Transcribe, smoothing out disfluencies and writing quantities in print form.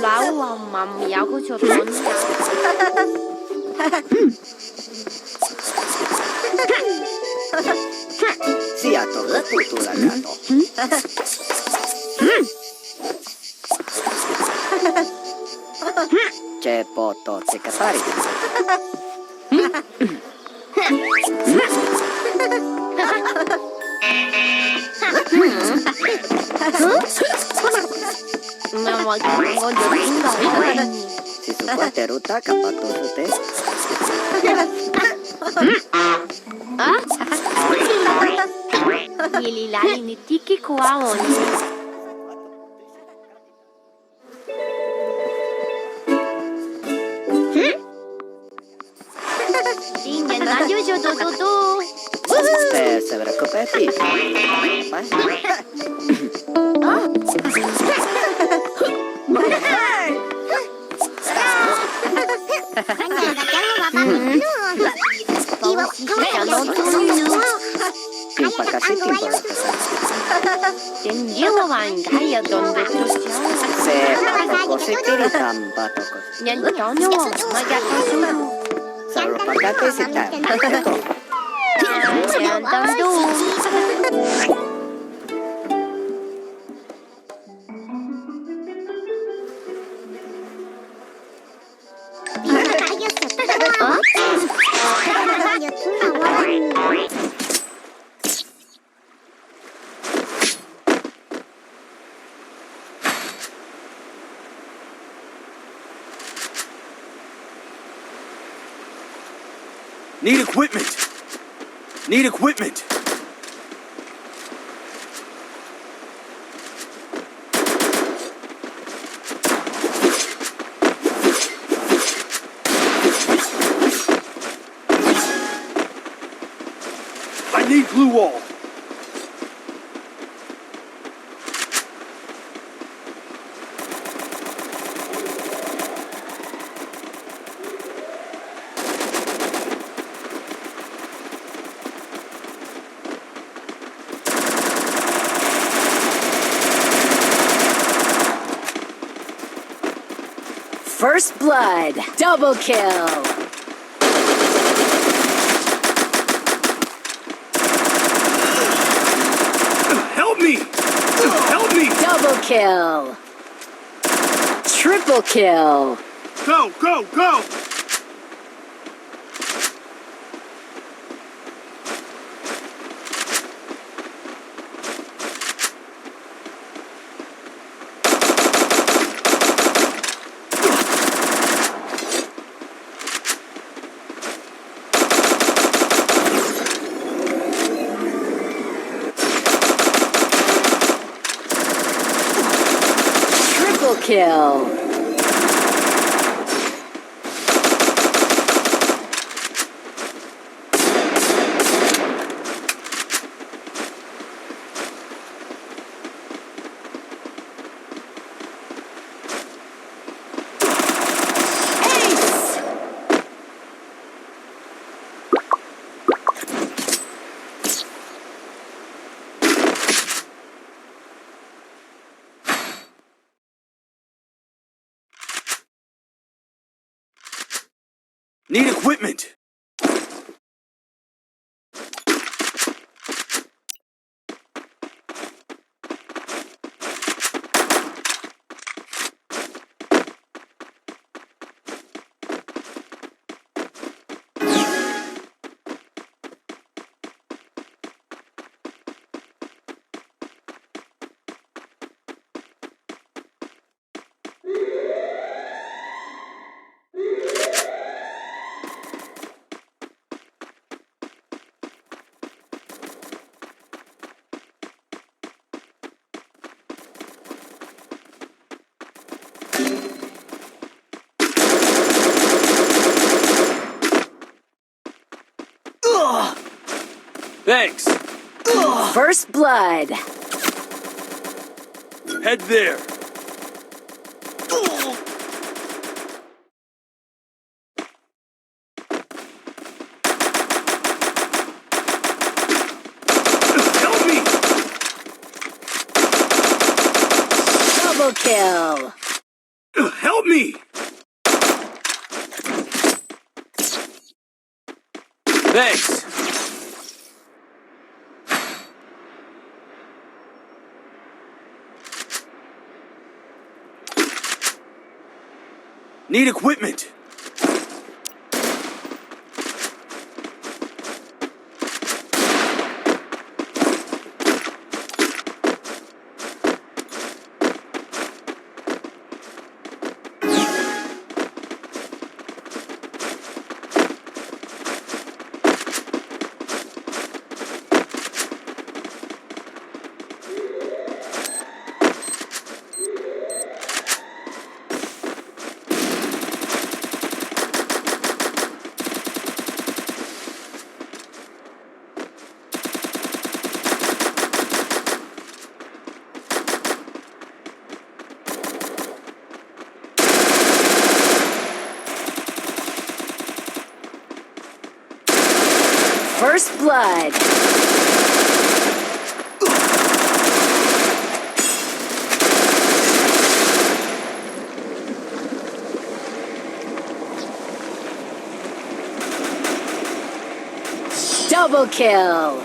Lão mầm dạo của chuột tốn Sia todo tutto lagato. C'è poto te capari. mà có được tiếng đầu Si su quante ruta capato su te. Ili lali ni tiki kwa oni. Tinggal aja jodoh tu. Se verrà coperti. Timpa casi timpa. Tendiamo avanti a donde tu sei. Se così tiri tampa tocco. Antonio, ma già così. Sarò pagate se tampa. Andando. Need equipment! Need equipment! I need glue wall! First blood, double kill. Help me! Help me! Double kill. Triple kill. Go, go, go! Kill. Thanks. First blood. Head there. Help me! Double kill. Help me! Thanks. Need equipment. First blood. Double kill.